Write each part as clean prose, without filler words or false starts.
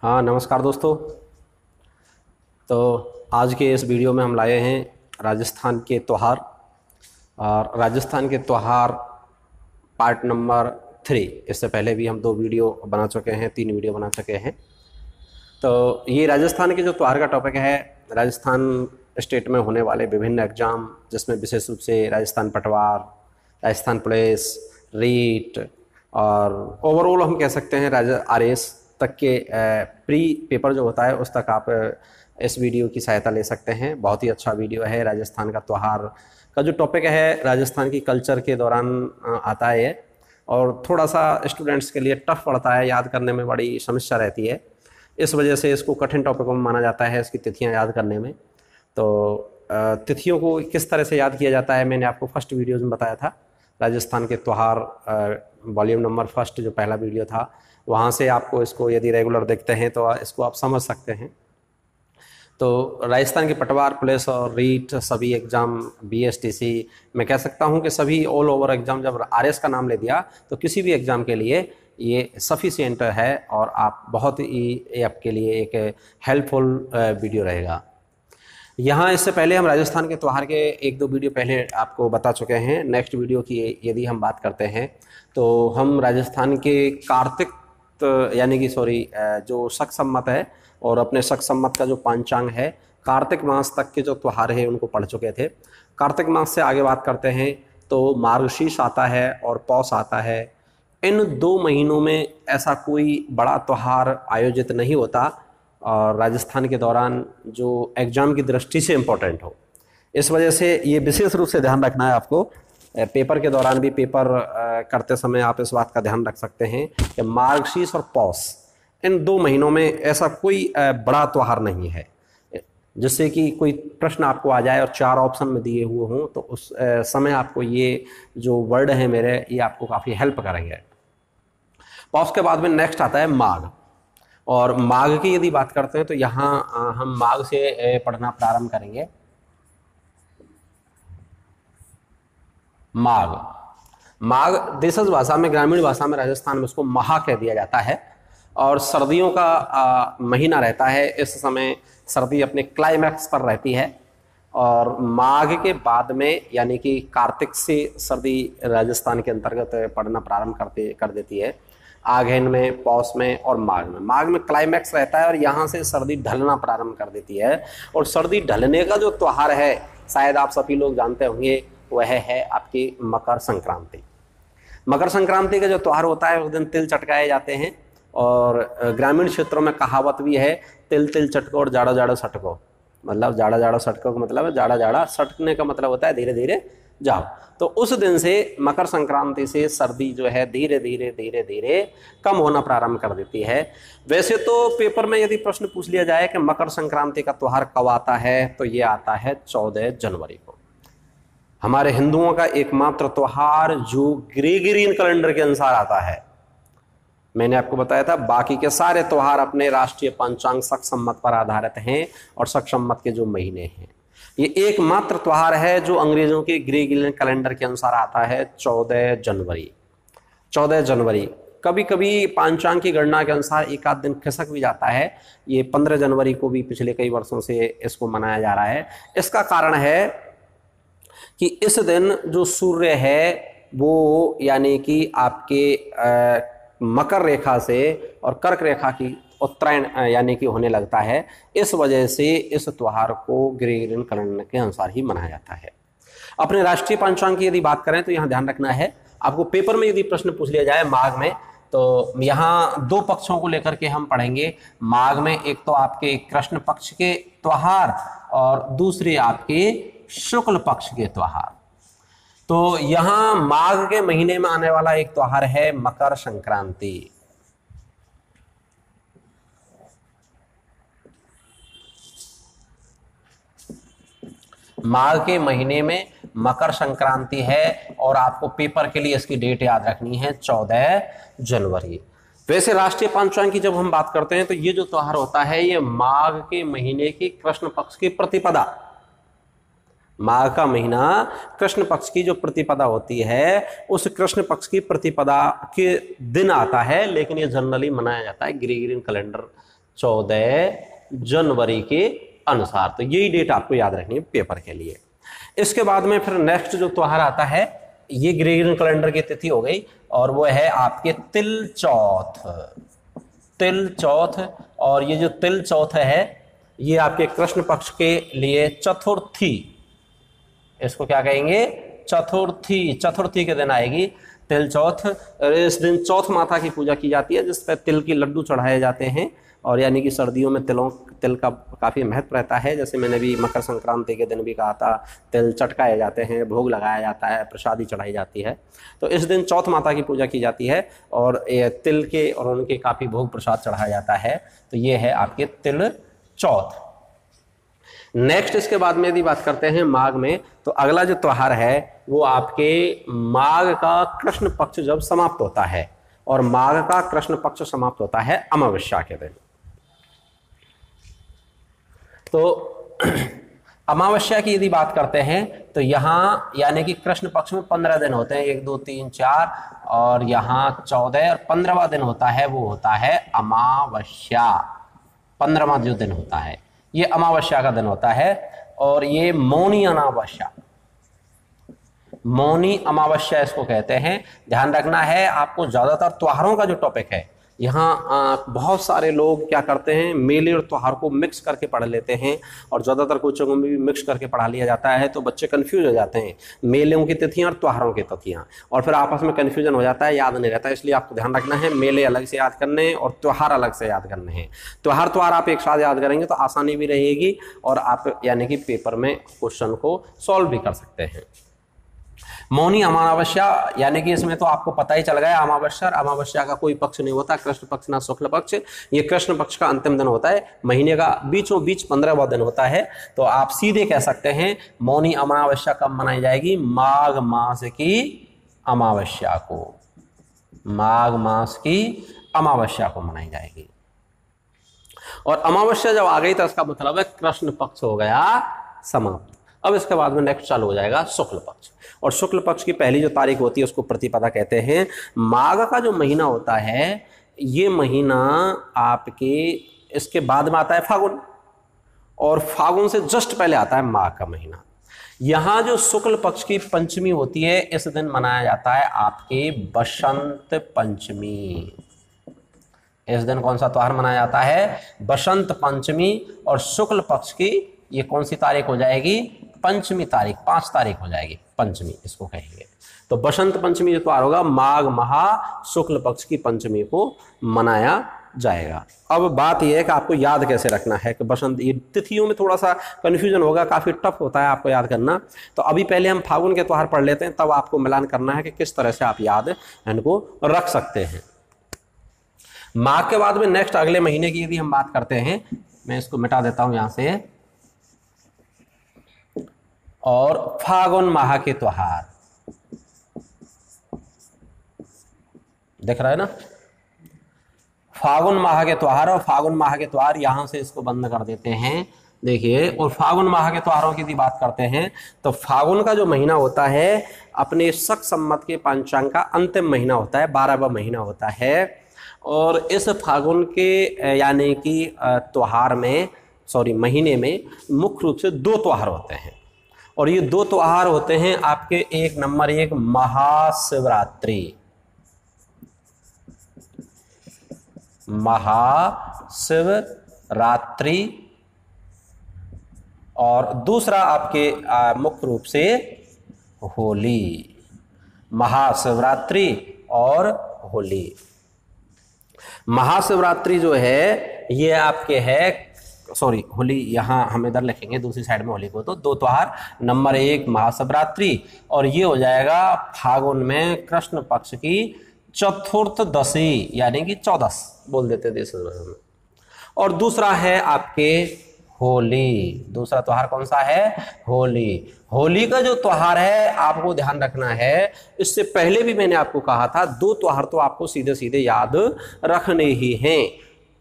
हाँ नमस्कार दोस्तों। तो आज के इस वीडियो में हम लाए हैं राजस्थान के त्यौहार और राजस्थान के त्यौहार पार्ट नंबर 3। इससे पहले भी हम 2 वीडियो बना चुके हैं, 3 वीडियो बना चुके हैं। तो ये राजस्थान के जो त्यौहार का टॉपिक है, राजस्थान स्टेट में होने वाले विभिन्न एग्ज़ाम, जिसमें विशेष रूप से राजस्थान पटवार, राजस्थान पुलिस, रीट और ओवरऑल हम कह सकते हैं RS तक के प्री पेपर जो होता है उस तक आप इस वीडियो की सहायता ले सकते हैं। बहुत ही अच्छा वीडियो है। राजस्थान का त्यौहार का जो टॉपिक है राजस्थान की कल्चर के दौरान आता है और थोड़ा सा स्टूडेंट्स के लिए टफ पड़ता है, याद करने में बड़ी समस्या रहती है। इस वजह से इसको कठिन टॉपिक में माना जाता है, इसकी तिथियां याद करने में। तो तिथियों को किस तरह से याद किया जाता है मैंने आपको फर्स्ट वीडियोज़ में बताया था। राजस्थान के त्यौहार वॉल्यूम नंबर 1 जो पहला वीडियो था, वहाँ से आपको इसको यदि रेगुलर देखते हैं तो इसको आप समझ सकते हैं। तो राजस्थान के पटवार, पुलिस और रीट सभी एग्ज़ाम, BSTC, मैं कह सकता हूँ कि सभी ऑल ओवर एग्ज़ाम, जब RS का नाम ले दिया तो किसी भी एग्ज़ाम के लिए ये सफिशिएंट है और आप बहुत ही आपके लिए एक हेल्पफुल वीडियो रहेगा। यहाँ इससे पहले हम राजस्थान के त्यौहार के 1-2 वीडियो पहले आपको बता चुके हैं। नेक्स्ट वीडियो की यदि हम बात करते हैं तो हम राजस्थान के कार्तिक यानी कि जो शक सम्मत है और अपने शक सम्मत का जो पंचांग है, कार्तिक मास तक के जो त्यौहार है उनको पढ़ चुके थे। कार्तिक मास से आगे बात करते हैं तो मार्गशीर्ष आता है और पौष आता है। इन 2 महीनों में ऐसा कोई बड़ा त्यौहार आयोजित नहीं होता और राजस्थान के दौरान जो एग्ज़ाम की दृष्टि से इम्पोर्टेंट हो। इस वजह से ये विशेष रूप से ध्यान रखना है आपको। पेपर के दौरान भी पेपर करते समय आप इस बात का ध्यान रख सकते हैं कि मार्गशीर्ष और पौष, इन 2 महीनों में ऐसा कोई बड़ा त्यौहार नहीं है जिससे कि कोई प्रश्न आपको आ जाए और 4 ऑप्शन में दिए हुए हों तो उस समय आपको ये जो वर्ड है मेरे, ये आपको काफ़ी हेल्प करेंगे। पौष के बाद में नेक्स्ट आता है माघ। और माघ की यदि बात करते हैं तो यहाँ हम माघ से पढ़ना प्रारंभ करेंगे। माघ देशज भाषा में, ग्रामीण भाषा में, राजस्थान में उसको महा कह दिया जाता है और सर्दियों का महीना रहता है। इस समय सर्दी अपने क्लाइमैक्स पर रहती है और माघ के बाद में यानी कि कार्तिक से सर्दी राजस्थान के अंतर्गत पड़ना प्रारंभ कर देती है। आघन में, पौष में और माघ में। माघ में क्लाइमैक्स रहता है और यहाँ से सर्दी ढलना प्रारंभ कर देती है। और सर्दी ढलने का जो त्यौहार है, शायद आप सभी लोग जानते होंगे, वह है आपकी मकर संक्रांति। मकर संक्रांति का जो त्यौहार होता है उस दिन तिल चटकाए जाते हैं और ग्रामीण क्षेत्रों में कहावत भी है, तिल तिल चटको और जाड़ा जाड़ा सटको। मतलब जाड़ा जाड़ा सटको का मतलब है, जाड़ा जाड़ा सटकने का मतलब होता है धीरे धीरे जाओ। तो उस दिन से, मकर संक्रांति से सर्दी जो है धीरे धीरे धीरे धीरे कम होना प्रारंभ कर देती है। वैसे तो पेपर में यदि प्रश्न पूछ लिया जाए कि मकर संक्रांति का त्यौहार कब आता है तो ये आता है 14 जनवरी को। हमारे हिंदुओं का एकमात्र त्यौहार जो ग्रेगोरियन कैलेंडर के अनुसार आता है। मैंने आपको बताया था बाकी के सारे त्यौहार अपने राष्ट्रीय पंचांग शक सम्मत पर आधारित हैं और शक सम्मत के जो महीने हैं, ये एकमात्र त्यौहार है जो अंग्रेजों के ग्रेगोरियन कैलेंडर के अनुसार आता है 14 जनवरी। 14 जनवरी कभी कभी पंचांग की गणना के अनुसार एक आध दिन खिसक भी जाता है। ये 15 जनवरी को भी पिछले कई वर्षों से इसको मनाया जा रहा है। इसका कारण है कि इस दिन जो सूर्य है वो यानी कि आपके मकर रेखा से और कर्क रेखा की उत्तरायण यानी कि होने लगता है। इस वजह से इस त्यौहार को ग्रेगोरियन कैलेंडर के अनुसार ही मनाया जाता है। अपने राष्ट्रीय पंचांग की यदि बात करें तो यहाँ ध्यान रखना है, आपको पेपर में यदि प्रश्न पूछ लिया जाए माघ में, तो यहाँ 2 पक्षों को लेकर के हम पढ़ेंगे। माघ में एक तो आपके कृष्ण पक्ष के त्यौहार और दूसरे आपके शुक्ल पक्ष के त्यौहार। तो यहाँ माघ के महीने में आने वाला एक त्यौहार है मकर संक्रांति। माघ के महीने में मकर संक्रांति है और आपको पेपर के लिए इसकी डेट याद रखनी है 14 जनवरी। वैसे राष्ट्रीय पंचांग की जब हम बात करते हैं तो ये जो त्यौहार होता है ये माघ के महीने की कृष्ण पक्ष की प्रतिपदा, माघ का महीना कृष्ण पक्ष की जो प्रतिपदा होती है उस कृष्ण पक्ष की प्रतिपदा के दिन आता है, लेकिन ये जनरली मनाया जाता है ग्रेगोरियन कैलेंडर 14 जनवरी के अनुसार। तो यही डेट आपको याद रखनी है पेपर के लिए। इसके बाद में फिर नेक्स्ट जो त्योहार आता है, ये ग्रेगोरियन कैलेंडर की तिथि हो गई, और वो है आपके तिल चौथ। तिल चौथ, और ये जो तिल चौथ है ये आपके कृष्ण पक्ष के लिए चतुर्थी, इसको क्या कहेंगे, चतुर्थी। चतुर्थी के दिन आएगी तिल चौथ। इस दिन चौथ माता की पूजा की जाती है, जिस पर तिल के लड्डू चढ़ाए जाते हैं, और यानी कि सर्दियों में तिल का काफ़ी महत्व रहता है। जैसे मैंने भी मकर संक्रांति के दिन भी कहा था, तिल चटकाए जाते हैं, भोग लगाया जाता है, प्रसादी चढ़ाई जाती है। तो इस दिन चौथ माता की पूजा की जाती है, और तिल के और उनके काफ़ी भोग प्रसाद चढ़ाया जाता है। तो ये है आपके तिल चौथ। नेक्स्ट इसके बाद में यदि बात करते हैं माघ में, तो अगला जो त्योहार है वो आपके माघ का कृष्ण पक्ष जब समाप्त होता है, और माघ का कृष्ण पक्ष समाप्त होता है अमावस्या के दिन। तो अमावस्या की यदि बात करते हैं तो यहाँ यानी कि कृष्ण पक्ष में 15 दिन होते हैं, 1 2 3 4, और यहाँ 14 और 15वां दिन होता है वो होता है अमावस्या। 15वां जो दिन होता है ये अमावस्या का दिन होता है, और ये मौनी अमावस्या, मौनी अमावस्या इसको कहते हैं। ध्यान रखना है आपको, ज्यादातर त्योहारों का जो टॉपिक है यहाँ बहुत सारे लोग क्या करते हैं, मेले और त्योहार को मिक्स करके पढ़ लेते हैं, और ज़्यादातर कोचिंगों में भी मिक्स करके पढ़ा लिया जाता है। तो बच्चे कंफ्यूज हो जाते हैं, मेलों की तिथियाँ और त्योहारों की तिथियाँ, और फिर आपस में कन्फ्यूजन हो जाता है, याद नहीं रहता है। इसलिए आपको ध्यान रखना है, मेले अलग से याद करने हैं और त्यौहार अलग से याद करने हैं। त्यौहार आप एक साथ याद करेंगे तो आसानी भी रहेगी, और आप यानी कि पेपर में क्वेश्चन को सॉल्व भी कर सकते हैं। मौनी अमावस्या यानी कि इसमें तो आपको पता ही चल गया, अमावस्या और अमावस्या का कोई पक्ष नहीं होता, कृष्ण पक्ष ना शुक्ल पक्ष। ये कृष्ण पक्ष का अंतिम दिन होता है, महीने का बीचों बीच 15वां दिन होता है। तो आप सीधे कह सकते हैं मौनी अमावस्या कब मनाई जाएगी, माघ मास की अमावस्या को, माघ मास की अमावस्या को मनाई जाएगी। और अमावस्या जब आ गई तो इसका मतलब है कृष्ण पक्ष हो गया समाप्त। अब इसके बाद में नेक्स्ट चालू हो जाएगा शुक्ल पक्ष, और शुक्ल पक्ष की पहली जो तारीख होती है उसको प्रतिपदा कहते हैं। माघ का जो महीना होता है ये महीना आपके इसके बाद में आता है फागुन, और फागुन से जस्ट पहले आता है माघ का महीना। यहाँ जो शुक्ल पक्ष की पंचमी होती है इस दिन मनाया जाता है आपके बसंत पंचमी। इस दिन कौन सा त्योहार मनाया जाता है, बसंत पंचमी। और शुक्ल पक्ष की ये कौन सी तारीख हो जाएगी, पंचमी तारीख, 5 तारीख हो जाएगी, पंचमी इसको कहेंगे। तो बसंत पंचमी जो त्योहार होगा माघ महा शुक्ल पक्ष की पंचमी को मनाया जाएगा। अब बात यह है कि आपको याद कैसे रखना है कि बसंत, ये तिथियों में थोड़ा सा कन्फ्यूजन होगा, काफ़ी टफ होता है आपको याद करना। तो अभी पहले हम फागुन के त्योहार पढ़ लेते हैं, तब आपको मिलान करना है कि किस तरह से आप याद इनको रख सकते हैं। माघ के बाद में नेक्स्ट अगले महीने की यदि हम बात करते हैं, मैं इसको मिटा देता हूं यहां से, और फागुन माह के त्योहार दिख रहा है ना, फागुन माह के त्योहार। और फागुन माह के त्योहार यहां से इसको बंद कर देते हैं, देखिए। और फागुन माह के त्योहारों की यदि बात करते हैं तो फागुन का जो महीना होता है अपने शक संवत के पंचांग का अंतिम महीना होता है, 12वां महीना होता है। और इस फागुन के यानी कि त्योहार में, महीने में मुख्य रूप से 2 त्योहार होते हैं, और ये 2 त्योहार होते हैं आपके, एक नंबर 1 महाशिवरात्रि, महाशिवरात्रि, और दूसरा आपके मुख्य रूप से होली, महाशिवरात्रि और होली। महाशिवरात्रि जो है ये आपके है, होली यहाँ हम इधर लिखेंगे दूसरी साइड में होली को। तो 2 त्योहार, नंबर 1 महाशिवरात्रि, और ये हो जाएगा फागुन में कृष्ण पक्ष की चतुर्थदशी यानी कि 14 बोल देते थे देश में। और दूसरा है आपके होली, दूसरा त्योहार कौन सा है, होली। होली का जो त्योहार है आपको ध्यान रखना है, इससे पहले भी मैंने आपको कहा था 2 त्योहार तो आपको सीधे सीधे याद रखने ही हैं,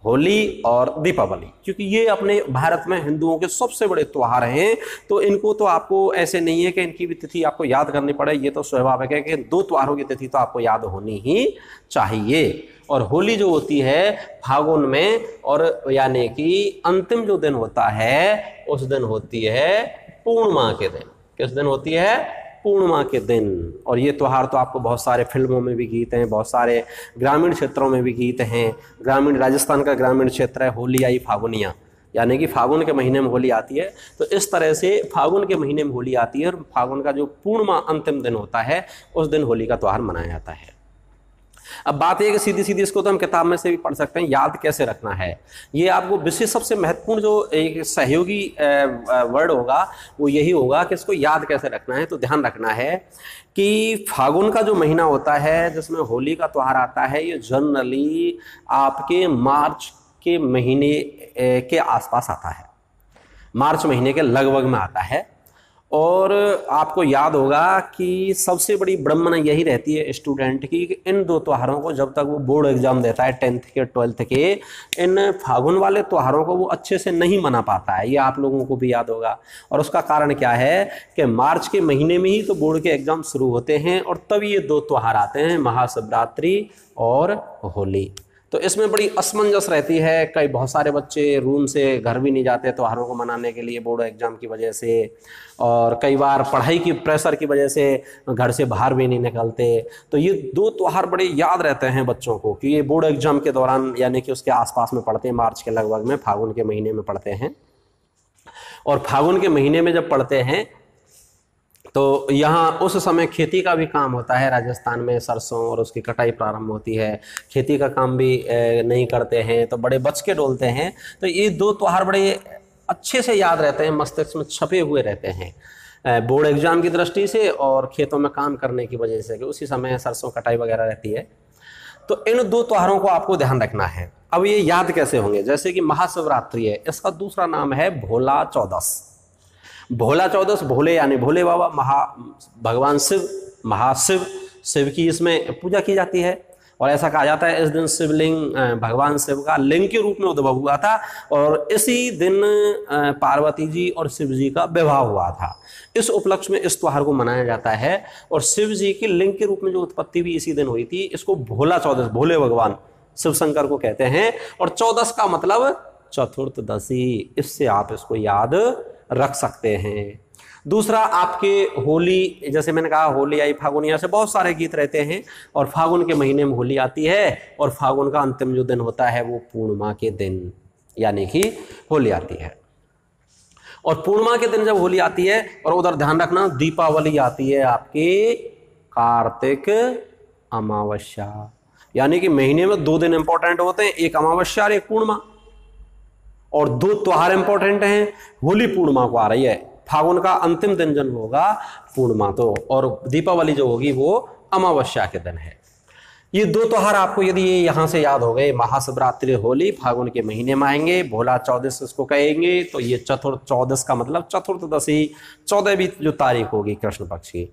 होली और दीपावली, क्योंकि ये अपने भारत में हिंदुओं के सबसे बड़े त्योहार हैं। तो इनको तो आपको ऐसे नहीं है कि इनकी भी तिथि आपको याद करनी पड़े, ये तो स्वाभाविक है कि 2 त्योहारों की तिथि तो आपको याद होनी ही चाहिए। और होली जो होती है फागुन में, और यानी कि अंतिम जो दिन होता है उस दिन होती है पूर्णिमा के दिन। किस दिन होती है? पूर्णिमा के दिन। और ये त्यौहार तो आपको बहुत सारे फिल्मों में भी गीत हैं, बहुत सारे ग्रामीण क्षेत्रों में भी गीत हैं। ग्रामीण राजस्थान का ग्रामीण क्षेत्र है, होली आई फागुनिया, यानी कि फागुन के महीने में होली आती है। तो इस तरह से फागुन के महीने में होली आती है और फागुन का जो पूर्णिमा अंतिम दिन होता है उस दिन होली का त्यौहार मनाया जाता है। अब बात यह कि सीधी सीधी इसको तो हम किताब में से भी पढ़ सकते हैं, याद कैसे रखना है। ये आपको विशेष सबसे महत्वपूर्ण जो एक सहयोगी वर्ड होगा वो यही होगा कि इसको याद कैसे रखना है। तो ध्यान रखना है कि फागुन का जो महीना होता है जिसमें होली का त्यौहार आता है, ये जनरली आपके मार्च के महीने के आसपास आता है, मार्च महीने के लगभग में आता है। और आपको याद होगा कि सबसे बड़ी विडंबना यही रहती है स्टूडेंट की कि इन दो त्योहारों को जब तक वो बोर्ड एग्जाम देता है 10th के 12th के, इन फागुन वाले त्योहारों को वो अच्छे से नहीं मना पाता है। ये आप लोगों को भी याद होगा। और उसका कारण क्या है कि मार्च के महीने में ही तो बोर्ड के एग्जाम शुरू होते हैं और तब ये दो त्यौहार आते हैं, महाशिवरात्रि और होली। तो इसमें बड़ी असमंजस रहती है। कई बहुत सारे बच्चे रूम से घर भी नहीं जाते त्योहारों को मनाने के लिए बोर्ड एग्जाम की वजह से, और कई बार पढ़ाई की प्रेशर की वजह से घर से बाहर भी नहीं निकलते। तो ये दो त्यौहार बड़े याद रहते हैं बच्चों को कि ये बोर्ड एग्जाम के दौरान यानी कि उसके आसपास में पढ़ते हैं, मार्च के लगभग में, फागुन के महीने में पढ़ते हैं। और फागुन के महीने में जब पढ़ते हैं तो यहाँ उस समय खेती का भी काम होता है राजस्थान में, सरसों और उसकी कटाई प्रारंभ होती है। खेती का काम भी नहीं करते हैं तो बड़े बच के डोलते हैं। तो ये दो त्यौहार बड़े अच्छे से याद रहते हैं, मस्तिष्क में छपे हुए रहते हैं बोर्ड एग्जाम की दृष्टि से और खेतों में काम करने की वजह से कि उसी समय सरसों कटाई वगैरह रहती है। तो इन दो त्योहारों को आपको ध्यान रखना है। अब ये याद कैसे होंगे? जैसे कि महाशिवरात्रि है, इसका दूसरा नाम है भोला चौदस। भोला चौदस, भोले यानी भोले बाबा, भगवान शिव, महाशिव, शिव की इसमें पूजा की जाती है। और ऐसा कहा जाता है इस दिन शिवलिंग भगवान शिव का लिंग के रूप में उद्भव हुआ था और इसी दिन पार्वती जी और शिव जी का विवाह हुआ था। इस उपलक्ष्य में इस त्योहार को मनाया जाता है। और शिव जी की लिंग के रूप में जो उत्पत्ति भी इसी दिन हुई थी, इसको भोला चौदस, भोले भगवान शिव शंकर को कहते हैं। और चौदस का मतलब चतुर्थदशी, इससे आप इसको याद रख सकते हैं। दूसरा आपके होली, जैसे मैंने कहा होली आई फागुनिया से बहुत सारे गीत रहते हैं और फागुन के महीने में होली आती है और फागुन का अंतिम जो दिन होता है वो पूर्णिमा के दिन यानी कि होली आती है। और पूर्णिमा के दिन जब होली आती है, और उधर ध्यान रखना दीपावली आती है आपकी कार्तिक अमावस्या, यानी कि महीने में 2 दिन इंपॉर्टेंट होते हैं, एक अमावस्या और एक पूर्णिमा। और 2 त्योहार इंपॉर्टेंट हैं। होली पूर्णिमा को आ रही है, फागुन का अंतिम दिन जन्म होगा पूर्णिमा तो, और दीपावली जो होगी वो अमावस्या के दिन है। ये 2 त्योहार आपको यदि ये यहां से याद हो गए, महाशिवरात्रि होली फागुन के महीने में आएंगे, भोला चौदस इसको कहेंगे, तो ये चौदस का मतलब चतुर्थदशी, 14वीं जो तारीख होगी कृष्ण पक्ष की।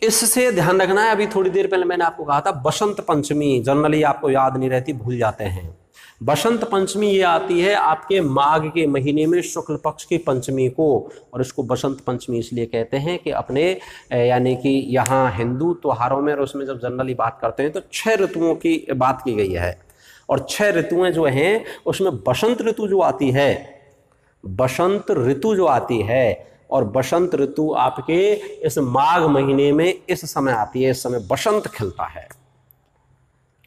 इससे ध्यान रखना है। अभी थोड़ी देर पहले मैंने आपको कहा था बसंत पंचमी, जनरली आपको याद नहीं रहती, भूल जाते हैं। बसंत पंचमी ये आती है आपके माघ के महीने में शुक्ल पक्ष की पंचमी को, और इसको बसंत पंचमी इसलिए कहते हैं कि अपने यानी कि यहाँ हिंदू त्योहारों में और उसमें जब जनरली बात करते हैं तो 6 ऋतुओं की बात की गई है। और 6 ऋतुएं जो हैं उसमें बसंत ऋतु जो आती है, बसंत ऋतु जो आती है, और बसंत ऋतु आपके इस माघ महीने में इस समय आती है। इस समय बसंत खिलता है,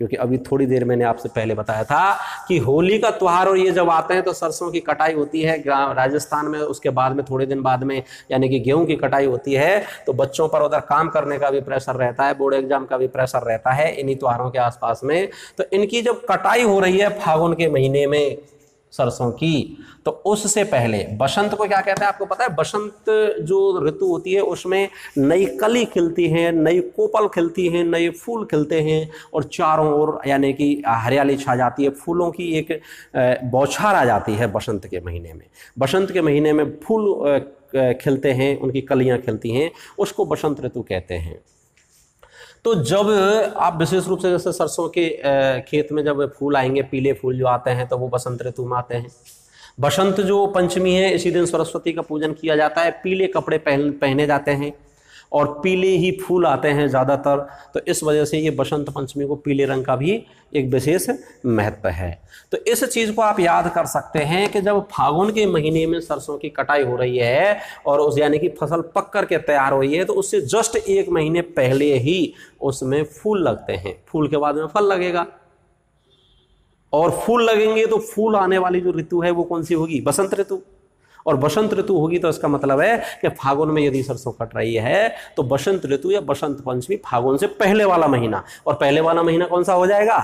क्योंकि अभी थोड़ी देर मैंने आपसे पहले बताया था कि होली का त्यौहार और ये जब आते हैं तो सरसों की कटाई होती है राजस्थान में। उसके बाद में थोड़े दिन बाद में यानी कि गेहूं की कटाई होती है, तो बच्चों पर उधर काम करने का भी प्रेशर रहता है, बोर्ड एग्जाम का भी प्रेशर रहता है इन्हीं त्योहारों के आसपास में। तो इनकी जब कटाई हो रही है फागुन के महीने में सरसों की, तो उससे पहले बसंत को क्या कहते हैं आपको पता है? बसंत जो ऋतु होती है उसमें नई कली खिलती है, नई कोपल खिलती है, नए फूल खिलते हैं और चारों ओर यानी कि हरियाली छा जाती है, फूलों की एक बौछार आ जाती है बसंत के महीने में। बसंत के महीने में फूल खिलते हैं, उनकी कलियां खिलती हैं, उसको बसंत ऋतु कहते हैं। तो जब आप विशेष रूप से जैसे सरसों के खेत में जब फूल आएंगे, पीले फूल जो आते हैं, तो वो बसंत ऋतु में आते हैं। बसंत जो पंचमी है, इसी दिन सरस्वती का पूजन किया जाता है, पीले कपड़े पहने जाते हैं और पीले ही फूल आते हैं ज़्यादातर, तो इस वजह से ये बसंत पंचमी को पीले रंग का भी एक विशेष महत्व है। तो इस चीज़ को आप याद कर सकते हैं कि जब फागुन के महीने में सरसों की कटाई हो रही है और उस यानी कि फसल पक कर के तैयार हो रही है, तो उससे जस्ट 1 महीने पहले ही उसमें फूल लगते हैं। फूल के बाद में फल लगेगा और फूल लगेंगे तो फूल आने वाली जो ऋतु है वो कौन सी होगी? बसंत ऋतु। और बसंत ऋतु होगी तो इसका मतलब है कि फागुन में यदि सरसों कट रही है तो बसंत ऋतु या बसंत पंचमी फागुन से पहले वाला महीना, और पहले वाला महीना कौन सा हो जाएगा?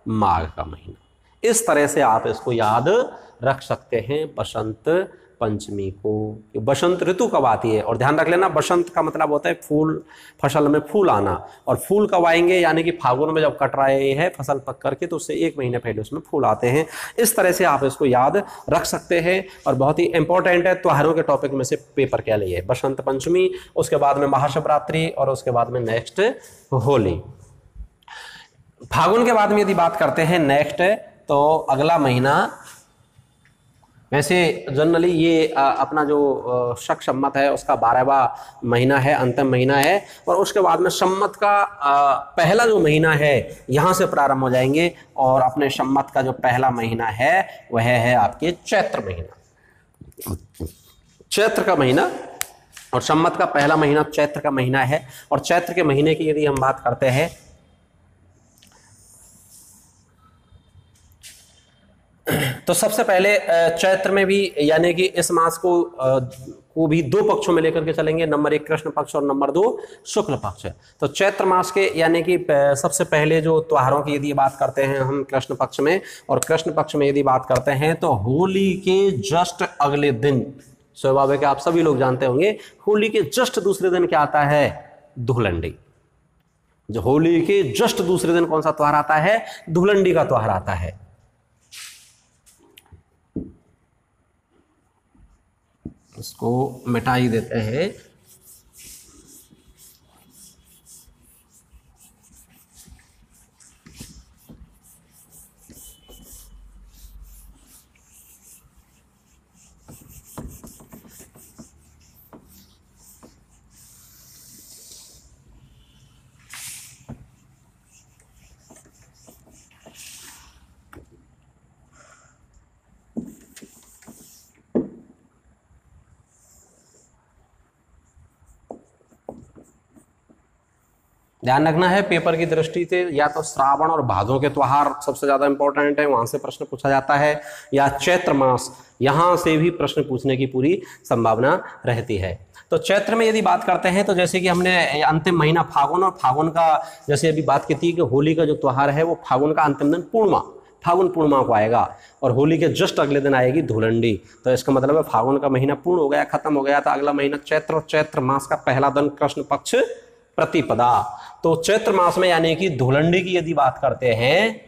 माघ का महीना। इस तरह से आप इसको याद रख सकते हैं बसंत पंचमी को। बसंत ऋतु कब आती है, और ध्यान रख लेना बसंत का मतलब होता है फूल, फसल में फूल आना, और फूल कब आएंगे यानी कि फागुन में जब कट रहे हैं फसल पक करके तो उससे 1 महीने पहले उसमें फूल आते हैं। इस तरह से आप इसको याद रख सकते हैं और बहुत ही इंपॉर्टेंट है। त्योहारों के टॉपिक में से पेपर क्या लिए? बसंत पंचमी, उसके बाद में महाशिवरात्रि और उसके बाद में नेक्स्ट होली। फागुन के बाद में यदि बात करते हैं नेक्स्ट, तो अगला महीना वैसे जनरली ये अपना जो शक सम्मत है उसका 12वां महीना है, अंतिम महीना है, और उसके बाद में सम्मत का पहला जो महीना है यहाँ से प्रारंभ हो जाएंगे, और अपने सम्मत का जो पहला महीना है वह है आपके चैत्र महीना। चैत्र का महीना और सम्मत का पहला महीना चैत्र का महीना है। और चैत्र के महीने की यदि हम बात करते हैं तो सबसे पहले चैत्र में भी यानी कि इस मास को भी 2 पक्षों में लेकर के चलेंगे। नंबर 1 कृष्ण पक्ष और नंबर 2 शुक्ल पक्ष। तो चैत्र मास के यानी कि सबसे पहले जो त्योहारों की यदि बात करते हैं हम कृष्ण पक्ष में, और कृष्ण पक्ष में यदि बात करते हैं तो होली के जस्ट अगले दिन, स्वाभाविक है आप सभी लोग जानते होंगे, होली के जस्ट दूसरे दिन क्या आता है? धुलंडी। जो होली के जस्ट दूसरे दिन कौन सा त्योहार आता है? धुलंडी का त्योहार आता है। इसको मिटा ही देते हैं। ध्यान रखना है पेपर की दृष्टि से, या तो श्रावण और भादों के त्योहार सबसे ज्यादा इंपॉर्टेंट है, वहां से प्रश्न पूछा जाता है, या चैत्र मास, यहां से भी प्रश्न पूछने की पूरी संभावना रहती है। तो चैत्र में यदि बात करते हैं तो जैसे कि हमने अंतिम महीना फागुन, और फागुन का जैसे अभी बात की थी कि होली का जो त्योहार है वो फागुन का अंतिम दिन पूर्णिमा, फागुन पूर्णिमा को आएगा, और होली के जस्ट अगले दिन आएगी धुलंडी। तो इसका मतलब है फागुन का महीना पूर्ण हो गया, खत्म हो गया, तो अगला महीना चैत्र, और चैत्र मास का पहला दिन कृष्ण पक्ष प्रतिपदा। तो चैत्र मास में यानी कि धुलंडी की यदि बात करते हैं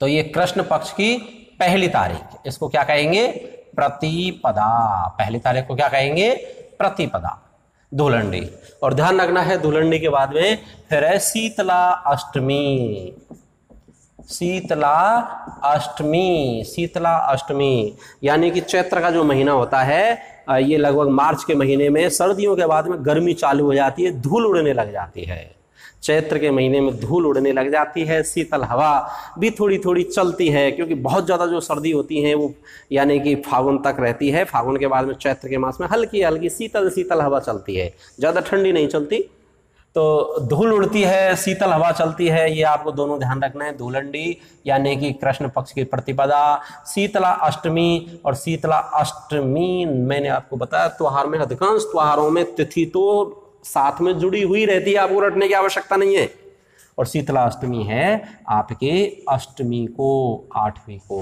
तो ये कृष्ण पक्ष की पहली तारीख, इसको क्या कहेंगे? प्रतिपदा। पहली तारीख को क्या कहेंगे? प्रतिपदा, धुलंडी। और ध्यान रखना है धुलंडी के बाद में फिर है शीतला अष्टमी। शीतला अष्टमी, शीतला अष्टमी यानी कि चैत्र का जो महीना होता है ये लगभग मार्च के महीने में, सर्दियों के बाद में गर्मी चालू हो जाती है, धूल उड़ने लग जाती है। चैत्र के महीने में धूल उड़ने लग जाती है, शीतल हवा भी थोड़ी थोड़ी चलती है, क्योंकि बहुत ज़्यादा जो सर्दी होती है वो यानी कि फागुन तक रहती है। फागुन के बाद में चैत्र के मास में हल्की हल्की शीतल शीतल हवा चलती है, ज़्यादा ठंडी नहीं चलती। तो धूल उड़ती है, शीतल हवा चलती है, ये आपको दोनों ध्यान रखना है। धुलंडी यानी कि कृष्ण पक्ष की प्रतिपदा, शीतला अष्टमी। और शीतला अष्टमी मैंने आपको बताया त्योहार में अधिकांश त्योहारों में तिथि तो साथ में जुड़ी हुई रहती है, आपको रटने की आवश्यकता नहीं है। और शीतला अष्टमी है आपके अष्टमी को, 8वीं को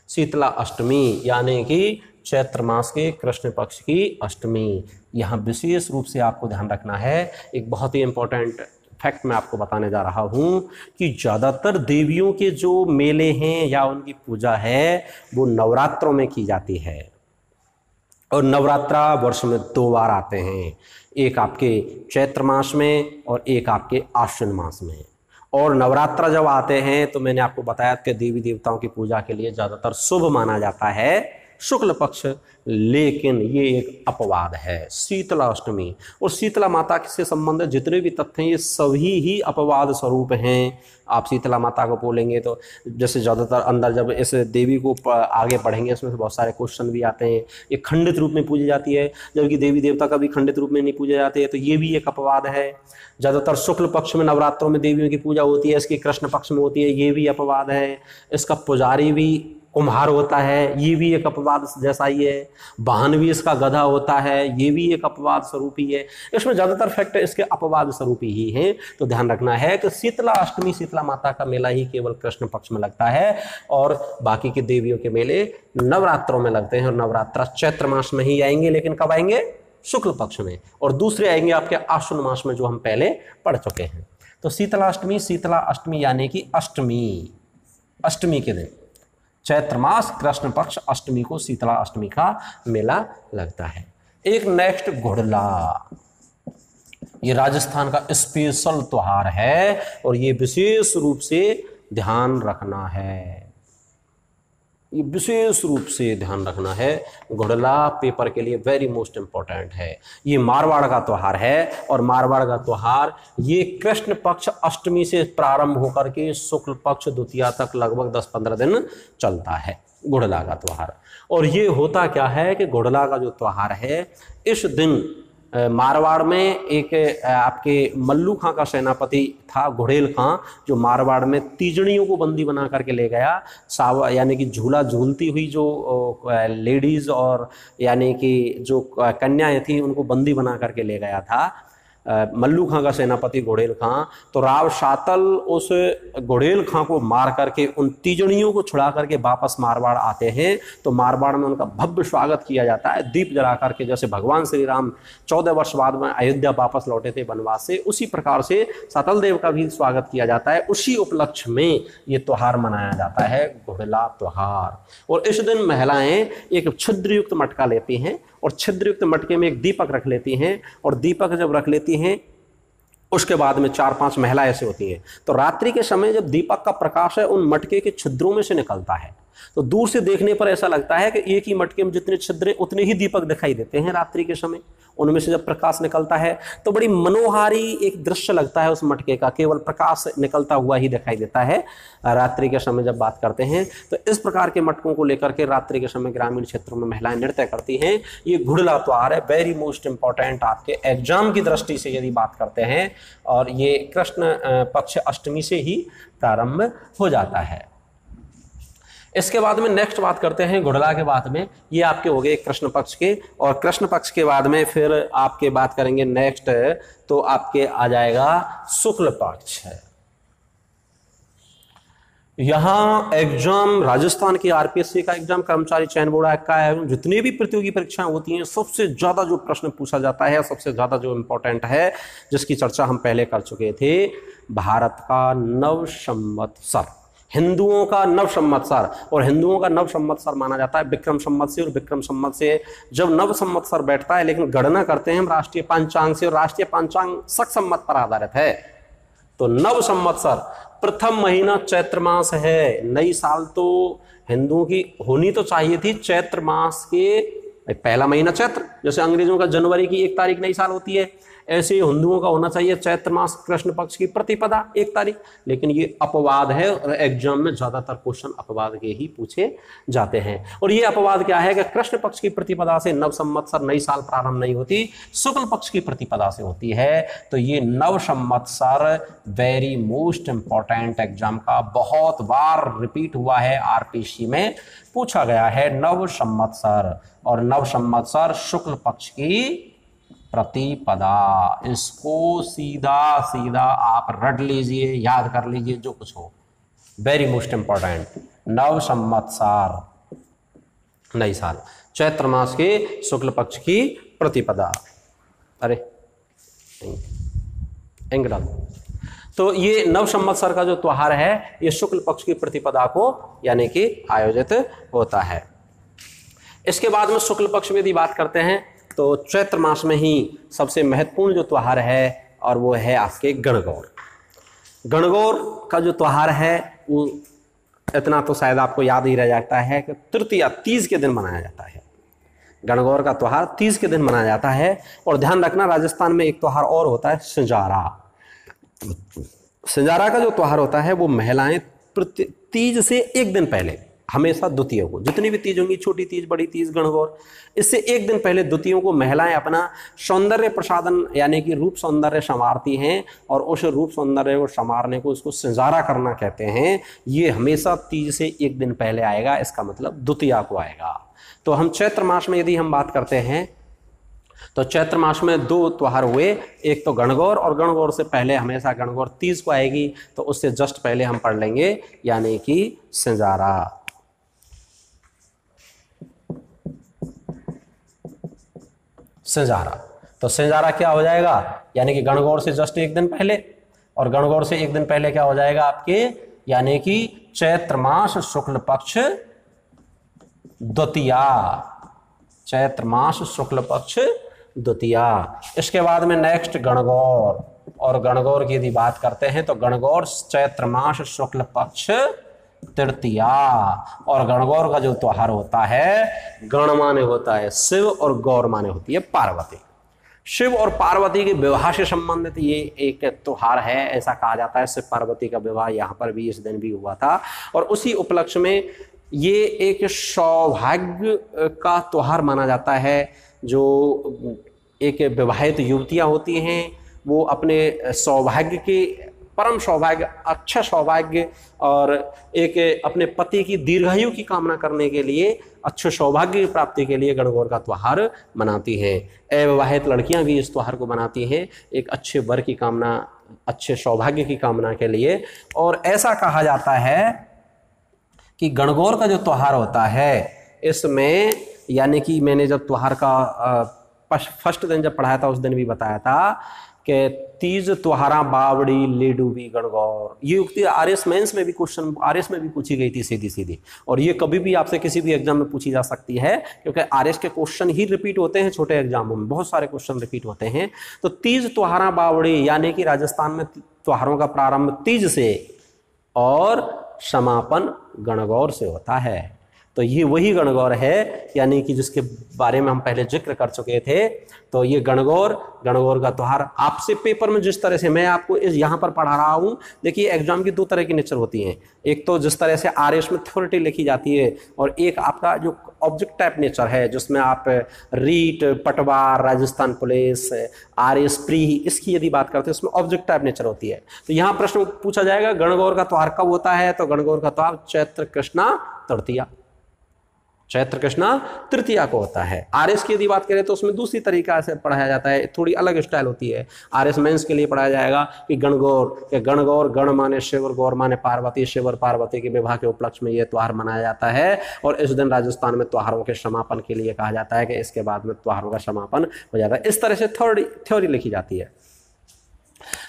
शीतला अष्टमी यानी कि चैत्र मास के कृष्ण पक्ष की अष्टमी। यहाँ विशेष रूप से आपको ध्यान रखना है, एक बहुत ही इंपॉर्टेंट फैक्ट मैं आपको बताने जा रहा हूँ कि ज़्यादातर देवियों के जो मेले हैं या उनकी पूजा है वो नवरात्रों में की जाती है, और नवरात्रा वर्ष में 2 बार आते हैं, एक आपके चैत्र मास में और एक आपके आश्विन मास में। और नवरात्रा जब आते हैं तो मैंने आपको बताया कि देवी देवताओं की पूजा के लिए ज़्यादातर शुभ माना जाता है शुक्ल पक्ष, लेकिन ये एक अपवाद है शीतला अष्टमी। और शीतला माता से संबंधित जितने भी तथ्य हैं ये सभी ही अपवाद स्वरूप हैं। आप शीतला माता को बोलेंगे तो जैसे ज़्यादातर अंदर जब इस देवी को आगे पढ़ेंगे इसमें से बहुत सारे क्वेश्चन भी आते हैं। ये खंडित रूप में पूजी जाती है, जबकि देवी देवता कभी खंडित रूप में नहीं पूजे जाते हैं, तो ये भी एक अपवाद है। ज़्यादातर शुक्ल पक्ष में नवरात्रों में देवियों की पूजा होती है, इसकी कृष्ण पक्ष में होती है, ये भी अपवाद है। इसका पुजारी भी कुम्हार होता है, ये भी एक अपवाद जैसा ही है। वाहन भी इसका गधा होता है, ये भी एक अपवाद स्वरूप ही है। इसमें ज़्यादातर फैक्टर इसके अपवाद स्वरूप ही हैं। तो ध्यान रखना है कि शीतला अष्टमी शीतला माता का मेला ही केवल कृष्ण पक्ष में लगता है और बाकी के देवियों के मेले नवरात्रों में लगते हैं। और नवरात्रा चैत्र मास में ही आएंगे, लेकिन कब आएंगे? शुक्ल पक्ष में। और दूसरे आएंगे आपके आश्विन मास में, जो हम पहले पढ़ चुके हैं। तो शीतला अष्टमी यानी कि अष्टमी के दिन चैत्र मास कृष्ण पक्ष अष्टमी को शीतला अष्टमी का मेला लगता है। एक नेक्स्ट घुड़ला, ये राजस्थान का स्पेशल त्योहार है और ये विशेष रूप से ध्यान रखना है, ये विशेष रूप से ध्यान रखना है। घुड़ला पेपर के लिए वेरी मोस्ट इंपॉर्टेंट है। ये मारवाड़ का त्योहार है और मारवाड़ का त्योहार ये कृष्ण पक्ष अष्टमी से प्रारंभ होकर के शुक्ल पक्ष द्वितीया तक लगभग 10-15 दिन चलता है घुड़ला का त्योहार। और ये होता क्या है कि घुड़ला का जो त्योहार है इस दिन मारवाड़ में एक आपके मल्लू खां का सेनापति था घुड़ेल खां, जो मारवाड़ में तीजड़ियों को बंदी बना करके ले गया। यानी कि झूला झूलती हुई जो लेडीज़ और यानी कि जो कन्याएं थी उनको बंदी बना करके ले गया था मल्लू खां का सेनापति घुड़ेल खां। तो राव शातल उस घुड़ेल खां को मार करके उन तीजड़ियों को छुड़ा करके वापस मारवाड़ आते हैं। तो मारवाड़ में उनका भव्य स्वागत किया जाता है दीप जला करके, जैसे भगवान श्री राम 14 वर्ष बाद में अयोध्या वापस लौटे थे वनवास से, उसी प्रकार से शातल देव का भी स्वागत किया जाता है। उसी उपलक्ष्य में ये त्योहार मनाया जाता है, घुड़ला त्योहार। और इस दिन महिलाएं एक छिद्रयुक्त मटका लेती हैं और छिद्रयुक्त मटके में एक दीपक रख लेती हैं, और दीपक जब रख लेती हैं उसके बाद में 4-5 महिला ऐसे होती हैं। तो रात्रि के समय जब दीपक का प्रकाश है उन मटके के छिद्रों में से निकलता है, तो दूर से देखने पर ऐसा लगता है कि एक ही मटके में जितने छिद्र उतने ही दीपक दिखाई देते हैं रात्रि के समय। उनमें से जब प्रकाश निकलता है तो बड़ी मनोहारी एक दृश्य लगता है उस मटके का, केवल प्रकाश निकलता हुआ ही दिखाई देता है रात्रि के समय जब बात करते हैं। तो इस प्रकार के मटकों को लेकर के रात्रि के समय ग्रामीण क्षेत्रों में महिलाएं नृत्य करती हैं। ये घुड़ला त्योहार है, वेरी मोस्ट इंपॉर्टेंट आपके एग्जाम की दृष्टि से यदि बात करते हैं, और ये कृष्ण पक्ष अष्टमी से ही प्रारंभ हो जाता है। इसके बाद में नेक्स्ट बात करते हैं घुड़ला के बाद में, ये आपके हो गए कृष्ण पक्ष के, और कृष्ण पक्ष के बाद में फिर आपके बात करेंगे नेक्स्ट तो आपके आ जाएगा शुक्ल पक्ष है। यहाँ एग्जाम राजस्थान की आरपीएससी का एग्जाम, कर्मचारी चयन बोर्ड एक्ट का है, जितनी भी प्रतियोगी परीक्षाएं होती हैं सबसे ज्यादा जो प्रश्न पूछा जाता है, सबसे ज्यादा जो इंपॉर्टेंट है, जिसकी चर्चा हम पहले कर चुके थे, भारत का नव संवत्सर, हिंदुओं का नव संवत्सर। और हिंदुओं का नव संवत्सर माना जाता है विक्रम संवत से, और विक्रम संवत से जब नव संवत्सर बैठता है, लेकिन गणना करते हैं हम राष्ट्रीय पंचांग से, और राष्ट्रीय पंचांग शक संवत पर आधारित है। तो नव संवत्सर प्रथम महीना चैत्र मास है। नई साल तो हिंदुओं की होनी तो चाहिए थी चैत्र मास के पहला महीना चैत्र, जैसे अंग्रेजों का जनवरी की 1 तारीख नई साल होती है, ऐसे हिंदुओं का होना चाहिए चैत्र मास कृष्ण पक्ष की प्रतिपदा 1 तारीख। लेकिन ये अपवाद है और एग्जाम में ज्यादातर क्वेश्चन अपवाद के ही पूछे जाते हैं। और ये अपवाद क्या है कि कृष्ण पक्ष की प्रतिपदा से नव संवत्सर नई साल प्रारंभ नहीं होती, शुक्ल पक्ष की प्रतिपदा से होती है। तो ये नव संवत्सर वेरी मोस्ट इंपॉर्टेंट, एग्जाम का बहुत बार रिपीट हुआ है, आरपीसी में पूछा गया है नव संवत्सर। और नव संवत्सर शुक्ल पक्ष की प्रतिपदा, इसको सीधा सीधा आप रट लीजिए, याद कर लीजिए जो कुछ हो, वेरी मोस्ट इंपॉर्टेंट। नव संवत्सर नई साल, चैत्र मास के शुक्ल पक्ष की प्रतिपदा। अरे एंगल, तो ये नव संवत्सर का जो त्योहार है ये शुक्ल पक्ष की प्रतिपदा को यानी कि आयोजित होता है। इसके बाद में शुक्ल पक्ष में यदि बात करते हैं तो चैत्र मास में ही सबसे महत्वपूर्ण जो त्योहार है और वो है आपके गणगौर। गणगौर का जो त्योहार है वो इतना तो शायद आपको याद ही रह जाता है कि तृतीया तीज के दिन मनाया जाता है। गणगौर का त्यौहार तीज के दिन मनाया जाता है। और ध्यान रखना, राजस्थान में एक त्यौहार और होता है सिंजारा। सिंजारा का जो त्यौहार होता है वो महिलाएं तीज से एक दिन पहले, हमेशा द्वितीय को, जितनी भी तीज होंगी, छोटी तीज, बड़ी तीज, गणगौर, इससे एक दिन पहले द्वितीयों को महिलाएं अपना सौंदर्य प्रसाधन यानी कि रूप सौंदर्य संवारती हैं। और उस रूप सौंदर्य को संवारने को उसको सिंजारा करना कहते हैं। ये हमेशा तीज से एक दिन पहले आएगा, इसका मतलब द्वितीया को आएगा। तो हम चैत्र मास में यदि हम बात करते हैं तो चैत्र मास में दो त्यौहार हुए, एक तो गणगौर, और गणगौर से पहले हमेशा गणगौर तीज को आएगी, तो उससे जस्ट पहले हम पढ़ लेंगे यानी कि सिंजारा। सिंजारा, तो सिंजारा क्या हो जाएगा, यानी कि गणगौर से जस्ट एक दिन पहले, और गणगौर से एक दिन पहले क्या हो जाएगा आपके, यानी कि चैत्र मास शुक्ल पक्ष द्वितीया, चैत्र मास शुक्ल पक्ष द्वितीया। इसके बाद में नेक्स्ट गणगौर, और गणगौर की यदि बात करते हैं तो गणगौर चैत्र मास शुक्ल पक्ष तृतीया। और गणगौर का जो त्यौहार होता है, गण माने होता है शिव और गौर माने होती है पार्वती। शिव और पार्वती के विवाह से संबंधित ये एक त्यौहार है, ऐसा कहा जाता है। शिव पार्वती का विवाह यहाँ पर भी इस दिन भी हुआ था, और उसी उपलक्ष्य में ये एक सौभाग्य का त्यौहार माना जाता है। जो एक विवाहित युवतियां होती हैं वो अपने सौभाग्य के, परम सौभाग्य, अच्छा सौभाग्य और एक अपने पति की दीर्घायु की कामना करने के लिए, अच्छे सौभाग्य की प्राप्ति के लिए गणगौर का त्यौहार मनाती हैं। अविवाहित लड़कियां भी इस त्यौहार को मनाती हैं, एक अच्छे वर की कामना, अच्छे सौभाग्य की कामना के लिए। और ऐसा कहा जाता है कि गणगौर का जो त्यौहार होता है, इसमें यानी कि मैंने जब त्यौहार का फर्स्ट दिन जब पढ़ाया था उस दिन भी बताया था कि तीज त्योहारा बावड़ी ले डूबी गणगौर। ये उक्ति आरएस मेंस में भी क्वेश्चन, आरएस में भी पूछी गई थी सीधी सीधी, और ये कभी भी आपसे किसी भी एग्जाम में पूछी जा सकती है, क्योंकि आरएस के क्वेश्चन ही रिपीट होते हैं छोटे एग्जामों में, बहुत सारे क्वेश्चन रिपीट होते हैं। तो तीज त्योहारा बावड़ी यानी कि राजस्थान में त्योहारों का प्रारंभ तीज से और समापन गणगौर से होता है। तो ये वही गणगौर है, यानी कि जिसके बारे में हम पहले जिक्र कर चुके थे। तो ये गणगौर का त्यौहार आपसे पेपर में जिस तरह से मैं आपको इस यहाँ पर पढ़ा रहा हूँ, देखिए एग्जाम की दो तरह की नेचर होती हैं। एक तो जिस तरह से आरएस में थ्योरी लिखी जाती है, और एक आपका जो ऑब्जेक्ट टाइप नेचर है, जिसमें आप रीट, पटवार, राजस्थान पुलिस, आरएस प्री, इसकी यदि बात करते हैं उसमें ऑब्जेक्ट टाइप नेचर होती है। तो यहाँ प्रश्न पूछा जाएगा गणगौर का त्यौहार कब होता है, तो गणगौर का त्यौहार चैत्र कृष्णा तृतीया, चैत्र कृष्णा तृतीया को होता है। आरएस की यदि बात करें तो उसमें दूसरी तरीका से पढ़ाया जाता है, थोड़ी अलग स्टाइल होती है। आरएस मेंस के लिए पढ़ाया जाएगा कि गणगौर, गण माने शिव और गौर माने पार्वती, शिव और पार्वती के विवाह के उपलक्ष्य में यह त्यौहार मनाया जाता है। और इस दिन राजस्थान में त्योहारों के समापन के लिए कहा जाता है कि इसके बाद में त्योहारों का समापन हो जाता है। इस तरह से थ्योरी लिखी जाती है।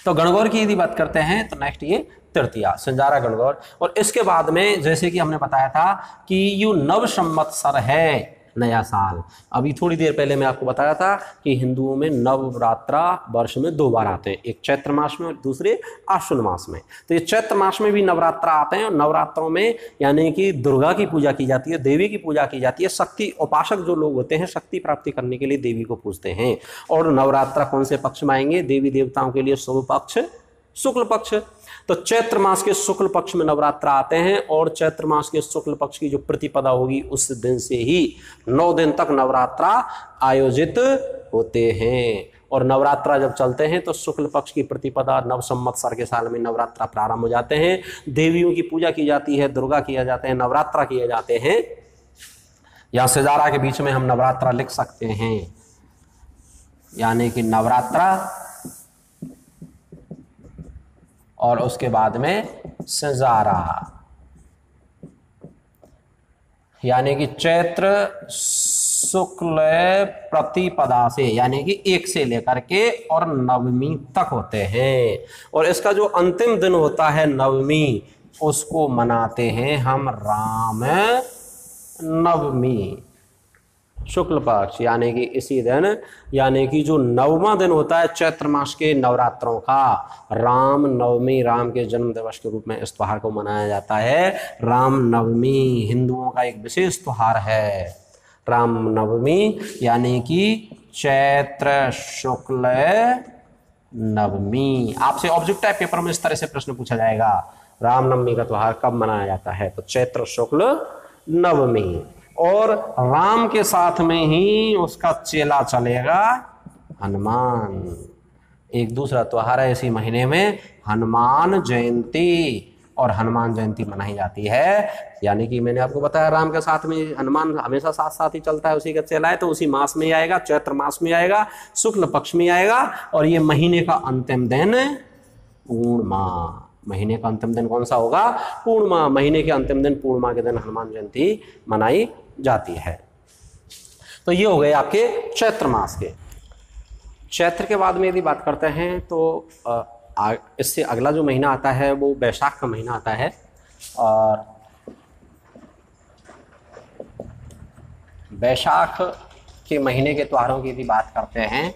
तो गणगौर की यदि बात करते हैं तो नेक्स्ट ये तृतीया, सिंजारा गणगौर। और इसके बाद में जैसे कि हमने बताया था कि ये नव संवत्सर है, नया साल। अभी थोड़ी देर पहले मैं आपको बताया था कि हिंदुओं में नवरात्रा वर्ष में दो बार आते हैं, एक चैत्र मास में और दूसरे आश्विन मास में। तो ये चैत्र मास में भी नवरात्रा आते हैं, और नवरात्रों में यानी कि दुर्गा की पूजा की जाती है, देवी की पूजा की जाती है। शक्ति उपासक जो लोग होते हैं शक्ति प्राप्ति करने के लिए देवी को पूजते हैं। और नवरात्रा कौन से पक्ष में आएंगे, देवी देवताओं के लिए शुभ पक्ष शुक्ल पक्ष। तो चैत्र मास के शुक्ल पक्ष में नवरात्रा आते हैं, और चैत्र मास के शुक्ल पक्ष की जो प्रतिपदा होगी उस दिन से ही 9 दिन तक नवरात्रा आयोजित होते हैं। और नवरात्रा जब चलते हैं तो शुक्ल पक्ष की प्रतिपदा नव संवत्सर के साल में नवरात्रा प्रारंभ हो जाते हैं। देवियों की पूजा की जाती है, दुर्गा किया जाते हैं, नवरात्रा किए जाते हैं। या सिंजारा के बीच में हम नवरात्रा लिख सकते हैं, यानी कि नवरात्रा और उसके बाद में सिंजारा, यानी कि चैत्र शुक्ल प्रतिपदा से, यानी कि 1 से लेकर के और नवमी तक होते हैं। और इसका जो अंतिम दिन होता है नवमी, उसको मनाते हैं हम राम नवमी। शुक्ल पक्ष यानी कि इसी दिन, यानी कि जो नवमा दिन होता है चैत्र मास के नवरात्रों का, राम नवमी, राम के जन्म दिवस के रूप में इस त्योहार को मनाया जाता है। राम नवमी हिंदुओं का एक विशेष त्योहार है। राम नवमी यानी कि चैत्र शुक्ल नवमी। आपसे ऑब्जेक्ट टाइप पेपर में इस तरह से प्रश्न पूछा जाएगा, रामनवमी का त्योहार कब मनाया जाता है, तो चैत्र शुक्ल नवमी। और राम के साथ में ही उसका चेला चलेगा हनुमान। एक दूसरा त्योहार है इसी महीने में, हनुमान जयंती, और हनुमान जयंती मनाई जाती है। यानी कि मैंने आपको बताया राम के साथ में हनुमान हमेशा साथ साथ ही चलता है, उसी का चेला है, तो उसी मास में आएगा, चैत्र मास में आएगा, शुक्ल पक्ष में आएगा। और ये महीने का अंतिम दिन पूर्णिमा, महीने का अंतिम दिन कौन सा होगा, पूर्णिमा। महीने के अंतिम दिन पूर्णिमा के दिन हनुमान जयंती मनाई जाती है। तो ये हो गए आपके चैत्र मास के। चैत्र के बाद में यदि बात करते हैं तो इससे अगला जो महीना आता है वो बैसाख का महीना आता है। और बैसाख के महीने के त्योहारों की यदि बात करते हैं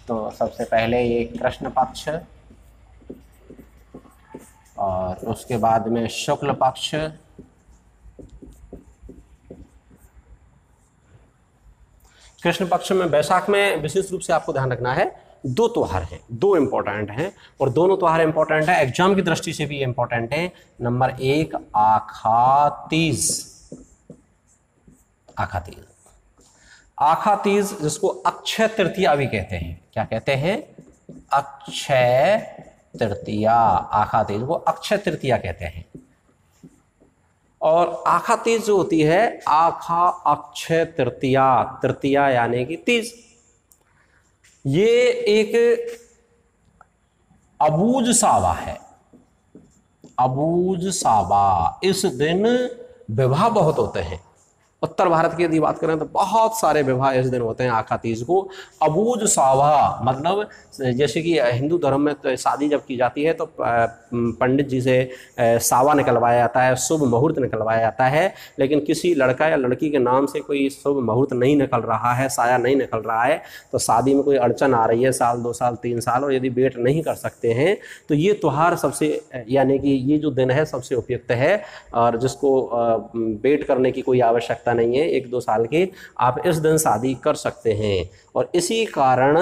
तो सबसे पहले ये कृष्ण पक्ष, और उसके बाद में शुक्ल पक्ष, कृष्ण पक्ष में बैसाख में विशेष रूप से आपको ध्यान रखना है दो त्योहार हैं, दो इंपॉर्टेंट हैं, और दोनों त्योहार इंपॉर्टेंट है, एग्जाम की दृष्टि से भी इंपॉर्टेंट है। नंबर 1 आखा तीज। आखा तीज, आखा तीज जिसको अक्षय तृतीया भी कहते हैं। क्या कहते हैं, अक्षय तृतीया। आखा तीज को अक्षय तृतीया कहते हैं। और आखा तीज जो होती है, आखा अक्षय तृतीया, तृतीया यानी कि तीज, ये एक अबूझ सावा है। अबूझ सावा, इस दिन विवाह बहुत होते हैं। उत्तर भारत की यदि बात करें तो बहुत सारे विवाह इस दिन होते हैं आखा तीज को। अबूझ सावा मतलब जैसे कि हिंदू धर्म में तो शादी जब की जाती है तो पंडित जी से सावा निकलवाया जाता है, शुभ मुहूर्त निकलवाया जाता है। लेकिन किसी लड़का या लड़की के नाम से कोई शुभ मुहूर्त नहीं निकल रहा है, साया नहीं निकल रहा है, तो शादी में कोई अड़चन आ रही है, साल 2 साल 3 साल, और यदि वेट नहीं कर सकते हैं तो ये त्योहार सबसे, यानी कि ये जो दिन है सबसे उपयुक्त है, और जिसको वेट करने की कोई आवश्यकता नहीं है, 1-2 साल की आप इस दिन शादी कर सकते हैं। और इसी कारण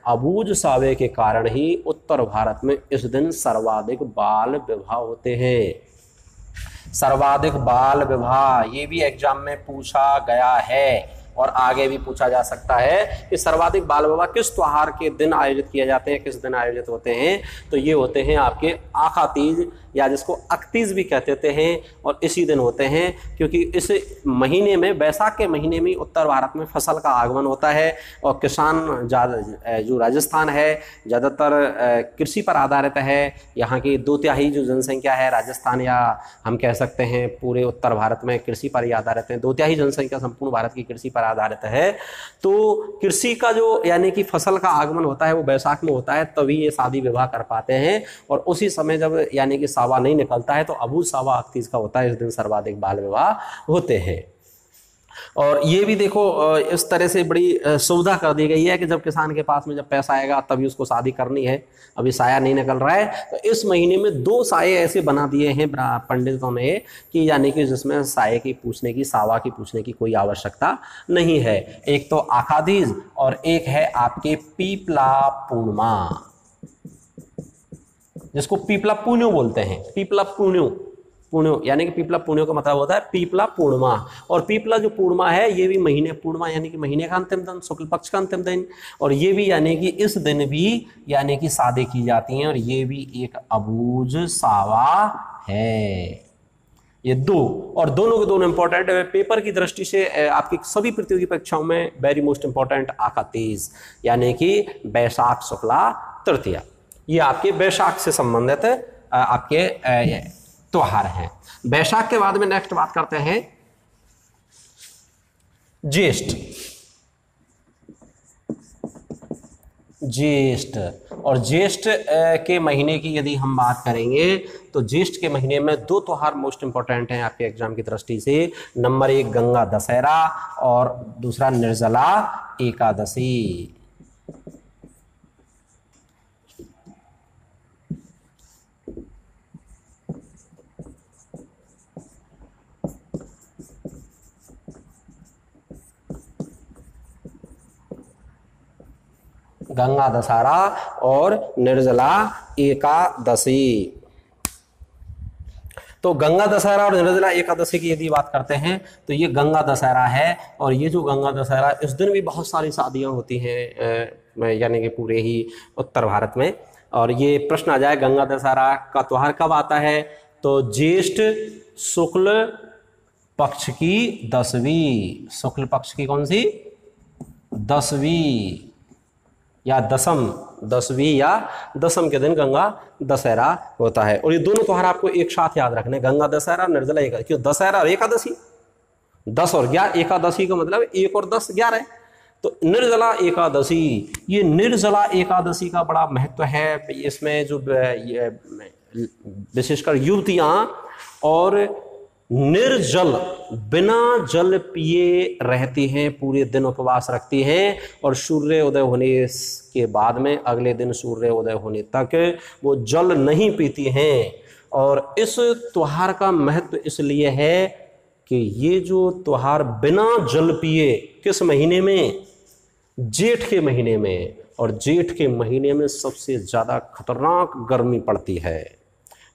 अबूझ सावे के कारण ही उत्तर भारत में इस दिन सर्वाधिक बाल विवाह होते हैं। सर्वाधिक बाल विवाह, ये भी एग्जाम में पूछा गया है और आगे भी पूछा जा सकता है कि सर्वाधिक बाल विवाह किस त्योहार के दिन आयोजित किए जाते हैं, किस दिन आयोजित होते हैं। तो ये होते हैं आपके आखा तीज, या जिसको अकतीज भी कहते हैं, और इसी दिन होते हैं क्योंकि इस महीने में, बैसाख के महीने में उत्तर भारत में फसल का आगमन होता है। और किसान जो राजस्थान है ज़्यादातर कृषि पर आधारित है। यहाँ की 2/3 जो जनसंख्या है राजस्थान, या हम कह सकते हैं पूरे उत्तर भारत में कृषि पर ही आधारित है। 2/3 जनसंख्या संपूर्ण भारत की कृषि पर आधारित है। तो कृषि का जो, यानी कि फसल का आगमन होता है वो बैसाख में होता है, तभी ये शादी विवाह कर पाते हैं। और उसी समय जब यानी कि सावा नहीं निकलता है तो अबूझ सावा अकतीज का होता है, इस दिन सर्वाधिक बाल विवाह होते हैं। और ये भी देखो इस तरह से बड़ी सुविधा कर दी गई है कि जब किसान के पास में जब पैसा आएगा तभी उसको शादी करनी है, अभी साया नहीं निकल रहा है, तो इस महीने में 2 साये ऐसे बना दिए हैं पंडितों ने कि यानी कि जिसमें साये की पूछने की, सावा की पूछने की कोई आवश्यकता नहीं है। एक तो आखातीज और एक है आपके पीपला पूर्णिमा, जिसको पीपला पुण्यो बोलते हैं। पीपला पुण्यो, पुण्यो यानी कि पीपला पुण्यो का मतलब होता है पीपला पूर्णिमा। और पीपला जो पूर्णिमा है ये भी महीने, पूर्णिमा यानी कि महीने का अंतिम दिन, शुक्ल पक्ष का अंतिम दिन, और ये भी यानी कि इस दिन भी यानी कि शादी की जाती हैं, और ये भी एक अबूझ सावा है। ये दो, और दोनों के दोनों इंपॉर्टेंट है पेपर की दृष्टि से। आपकी सभी प्रतियोगी परीक्षाओं में वेरी मोस्ट इंपॉर्टेंट आखा तीज यानी कि बैसाख शुक्ला तृतीया, ये आपके बैसाख से संबंधित आपके त्योहार हैं। बैसाख के बाद में नेक्स्ट बात करते हैं ज्येष्ठ। ज्येष्ठ। और ज्येष्ठ के महीने की यदि हम बात करेंगे तो ज्येष्ठ के महीने में दो त्योहार मोस्ट इंपॉर्टेंट हैं आपके एग्जाम की दृष्टि से। नंबर 1 गंगा दशहरा और दूसरा निर्जला एकादशी। गंगा दशहरा और निर्जला एकादशी। तो गंगा दशहरा और निर्जला एकादशी की यदि बात करते हैं तो ये गंगा दशहरा है। और ये जो गंगा दशहरा, इस दिन भी बहुत सारी शादियां होती हैं यानी कि पूरे ही उत्तर भारत में। और ये प्रश्न आ जाए गंगा दशहरा का त्योहार कब आता है, तो ज्येष्ठ शुक्ल पक्ष की 10वीं, शुक्ल पक्ष की कौन सी 10वीं या दसम, 10वीं या दसम के दिन गंगा दशहरा होता है। और ये दोनों त्योहार आपको एक साथ याद रखने, गंगा दशहरा निर्जला एकादशी। क्यों दशहरा और एकादशी, 10 और 11, एकादशी का मतलब 1 और 10 11। तो निर्जला एकादशी, ये निर्जला एकादशी का बड़ा महत्व है। इसमें जो विशेषकर युवतियां और निर्जल, बिना जल पिए रहती हैं, पूरे दिन उपवास रखती हैं और सूर्य उदय होने के बाद में अगले दिन सूर्य उदय होने तक वो जल नहीं पीती हैं। और इस त्योहार का महत्व इसलिए है कि ये जो त्योहार बिना जल पिए, किस महीने में, जेठ के महीने में। और जेठ के महीने में सबसे ज़्यादा खतरनाक गर्मी पड़ती है।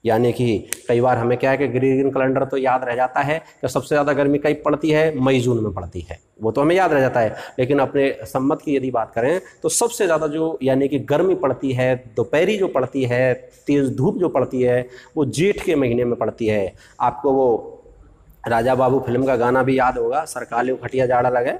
यानी कि कई बार हमें क्या है कि ग्रीगोरियन कैलेंडर तो याद रह जाता है कि सबसे ज़्यादा गर्मी कहीं पड़ती है, मई जून में पड़ती है, वो तो हमें याद रह जाता है। लेकिन अपने सम्मत की यदि बात करें तो सबसे ज़्यादा जो यानी कि गर्मी पड़ती है, दोपहरी जो पड़ती है, तेज़ धूप जो पड़ती है, वो जेठ के महीने में पड़ती है। आपको वो राजा बाबू फिल्म का गाना भी याद होगा, सरकाली खटिया जाड़ा लगे।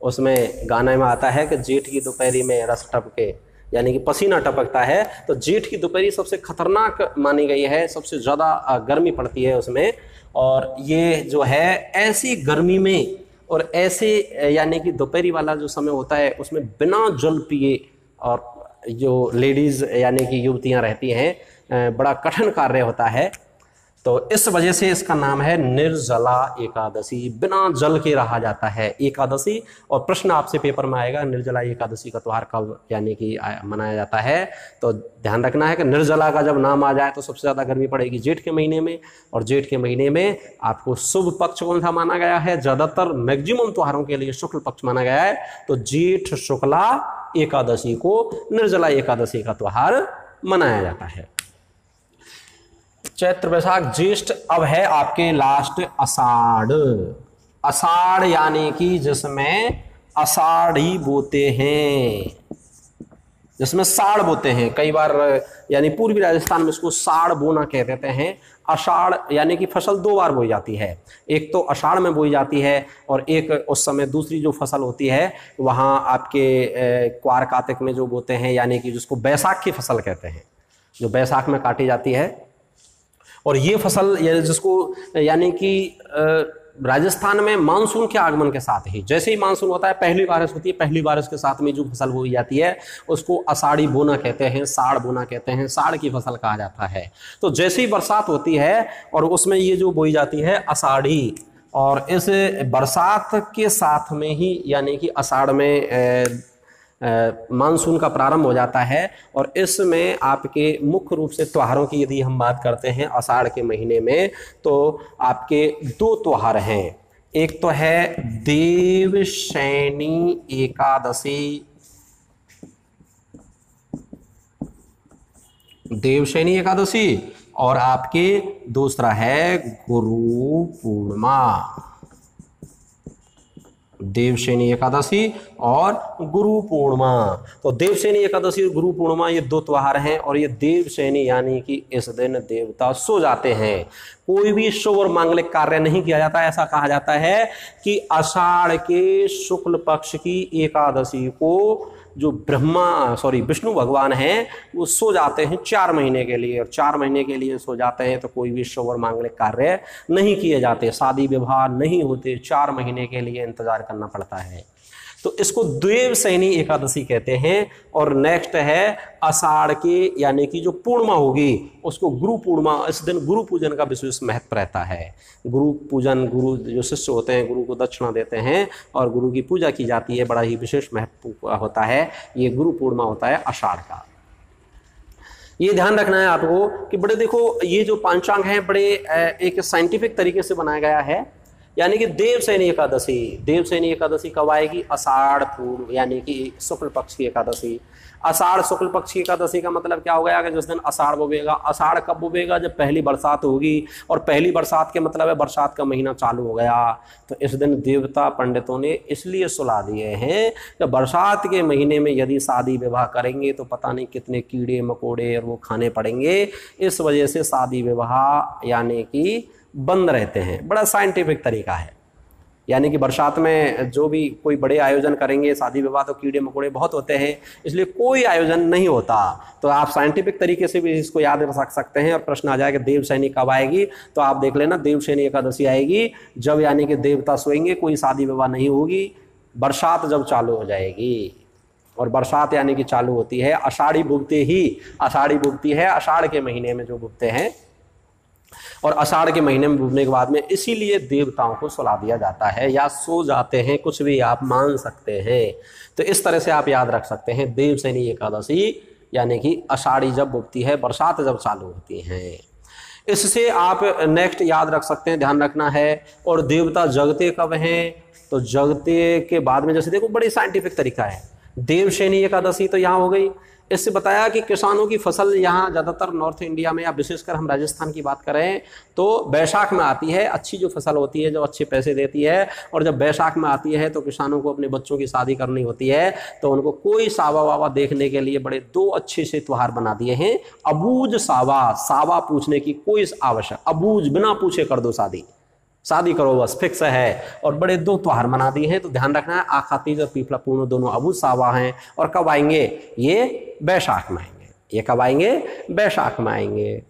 उसमें गाने में आता है कि जेठ की दोपहरी में रस टपके, यानी कि पसीना टपकता है। तो जेठ की दोपहरी सबसे खतरनाक मानी गई है, सबसे ज़्यादा गर्मी पड़ती है उसमें। और ये जो है ऐसी गर्मी में और ऐसे यानी कि दोपहरी वाला जो समय होता है उसमें बिना जल पिए और जो लेडीज़ यानी कि युवतियां रहती हैं, बड़ा कठिन कार्य होता है। तो इस वजह से इसका नाम है निर्जला एकादशी, बिना जल के रहा जाता है एकादशी। और प्रश्न आपसे पेपर में आएगा निर्जला एकादशी का त्योहार कब यानी कि मनाया जाता है। तो ध्यान रखना है कि निर्जला का जब नाम आ जाए तो सबसे ज़्यादा गर्मी पड़ेगी जेठ के महीने में। और जेठ के महीने में आपको शुभ पक्ष कौन सा माना गया है, ज़्यादातर मैक्सिमम त्योहारों के लिए शुक्ल पक्ष माना गया है। तो जेठ शुक्ला एकादशी को निर्जला एकादशी का त्योहार मनाया जाता है। चैत्र वैशाख ज्येष्ठ, अब है आपके लास्ट आषाढ़। आषाढ़ यानी कि जिसमें आषाढ़ी बोते हैं, जिसमें साड़ बोते हैं। कई बार यानी पूर्वी राजस्थान में इसको साड़ बोना कह देते हैं। आषाढ़ यानी कि फसल 2 बार बोई जाती है, एक तो आषाढ़ में बोई जाती है और एक उस समय दूसरी जो फसल होती है वहाँ आपके क्वार कार्तिक में जो बोते हैं, यानी कि जिसको बैसाख की फसल कहते हैं, जो बैसाख में काटी जाती है। और ये फसल जिसको यानी कि राजस्थान में मानसून के आगमन के साथ ही, जैसे ही मानसून होता है पहली बारिश होती है, पहली बारिश के साथ में जो फसल बोई जाती है उसको आषाढ़ी बोना कहते हैं, साड़ बोना कहते हैं, साड़ की फसल कहा जाता है। तो जैसे ही बरसात होती है और उसमें ये जो बोई जाती है आषाढ़ी, और इस बरसात के साथ में ही यानी कि आषाढ़ में मानसून का प्रारंभ हो जाता है। और इसमें आपके मुख्य रूप से त्योहारों की यदि हम बात करते हैं आषाढ़ के महीने में, तो आपके 2 त्योहार हैं। एक तो है देवशैनी एकादशी, देवशैनी एकादशी, और आपके दूसरा है गुरु पूर्णिमा। देवशैनी एकादशी और गुरु पूर्णिमा। तो देवशैनी एकादशी और गुरु पूर्णिमा ये 2 त्योहार हैं। और ये देवशैनी यानी कि इस दिन देवता सो जाते हैं, कोई भी शुभ और मांगलिक कार्य नहीं किया जाता। ऐसा कहा जाता है कि आषाढ़ के शुक्ल पक्ष की एकादशी को जो विष्णु भगवान हैं वो सो जाते हैं 4 महीने के लिए। और 4 महीने के लिए सो जाते हैं तो कोई भी शुभ और मांगलिक कार्य नहीं किए जाते, शादी विवाह नहीं होते, 4 महीने के लिए इंतजार करना पड़ता है। तो इसको देवशयनी एकादशी कहते हैं। और नेक्स्ट है आषाढ़ की यानी कि जो पूर्णिमा होगी उसको गुरु पूर्णिमा, इस दिन गुरु पूजन का विशेष महत्व रहता है। गुरु पूजन, गुरु जो शिष्य होते हैं गुरु को दक्षिणा देते हैं और गुरु की पूजा की जाती है, बड़ा ही विशेष महत्व होता है। ये गुरु पूर्णिमा होता है आषाढ़ का। ये ध्यान रखना है आपको कि बड़े देखो ये जो पंचांग है बड़े एक साइंटिफिक तरीके से बनाया गया है। यानी कि देवशयनी एकादशी कब आएगी? आषाढ़ पूर्व यानी कि शुक्ल पक्ष की एकादशी। आषाढ़ शुक्ल पक्ष की एकादशी का मतलब क्या हो गया कि जिस दिन आषाढ़ बोबेगा। आषाढ़ कब बोबेगा? जब पहली बरसात होगी, और पहली बरसात के मतलब है बरसात का महीना चालू हो गया। तो इस दिन देवता पंडितों ने इसलिए सुला दिए हैं कि बरसात के महीने में यदि शादी विवाह करेंगे तो पता नहीं कितने कीड़े मकोड़े और वो खाने पड़ेंगे। इस वजह से शादी विवाह यानी कि बंद रहते हैं। बड़ा साइंटिफिक तरीका है। यानी कि बरसात में जो भी कोई बड़े आयोजन करेंगे शादी विवाह तो कीड़े मकोड़े बहुत होते हैं, इसलिए कोई आयोजन नहीं होता। तो आप साइंटिफिक तरीके से भी इसको याद रख सकते हैं। और प्रश्न आ जाए कि देवशयनी कब आएगी, तो आप देख लेना देवशयनी एकादशी आएगी जब यानी कि देवता सोएंगे, कोई शादी विवाह नहीं होगी, बरसात जब चालू हो जाएगी। और बरसात यानी कि चालू होती है आषाढ़ी बुगती है आषाढ़ के महीने में जो बुगते हैं, और आषाढ़ के महीने में डूबने के बाद में इसीलिए देवताओं को सुला दिया जाता है या सो जाते हैं, कुछ भी आप मान सकते हैं। तो इस तरह से आप याद रख सकते हैं देवशयनी एकादशी यानी कि आषाढ़ी जब डूबती है, बरसात जब चालू होती हैं। इससे आप नेक्स्ट याद रख सकते हैं, ध्यान रखना है। और देवता जगते कब हैं? तो जगते के बाद में, जैसे देखो बड़ी साइंटिफिक तरीका है। देवशयनी एकादशी तो यहाँ हो गई। इससे बताया कि किसानों की फसल यहाँ ज़्यादातर नॉर्थ इंडिया में या विशेषकर हम राजस्थान की बात करें तो वैशाख में आती है। अच्छी जो फसल होती है जो अच्छे पैसे देती है, और जब वैशाख में आती है तो किसानों को अपने बच्चों की शादी करनी होती है, तो उनको कोई सावा वावा देखने के लिए बड़े दो अच्छे से त्योहार बना दिए हैं। अबूझ सावा पूछने की कोई आवश्यक, अबूझ बिना पूछे कर दो शादी करो बस, फिक्स है। और बड़े दो त्योहार मना दिए हैं। तो ध्यान रखना है आखा तीज और पीपला पूर्णिमा दोनों अबूझ सावा हैं। और कब आएंगे? ये वैशाख में आएंगे। ये कब आएंगे? वैशाख में आएंगे।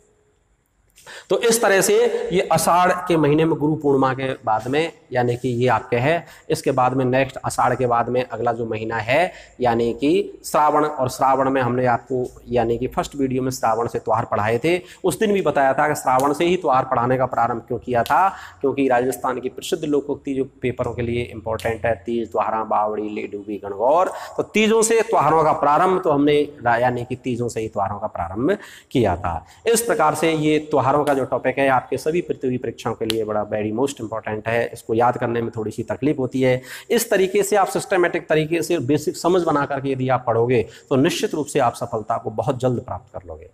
तो इस तरह से ये आषाढ़ के महीने में गुरु पूर्णिमा के बाद में यानी कि ये आपके है। इसके बाद में नेक्स्ट आषाढ़ के बाद में अगला जो महीना है यानी कि श्रावण। और श्रावण में हमने आपको यानी कि फर्स्ट वीडियो में श्रावण से त्योहार पढ़ाए थे। उस दिन भी बताया था कि श्रावण से ही त्योहार पढ़ाने का प्रारंभ क्यों किया था, क्योंकि राजस्थान की प्रसिद्ध लोकोक्ति जो पेपरों के लिए इंपॉर्टेंट है, तीज, त्योहारा, बावड़ी, लेडूबी, गणगौर। तो तीजों से त्योहारों का प्रारंभ तो हमने यानी कि तीजों से ही त्योहारों का प्रारंभ किया था। इस प्रकार से ये त्योहारों का जो टॉपिक है आपके सभी प्रतियोगी परीक्षाओं के लिए बड़ा वेरी मोस्ट इंपॉर्टेंट है। इसको याद करने में थोड़ी सी तकलीफ होती है। इस तरीके से आप सिस्टमेटिक तरीके से बेसिक समझ बना करके यदि आप पढ़ोगे तो निश्चित रूप से आप सफलता को बहुत जल्द प्राप्त कर लोगे।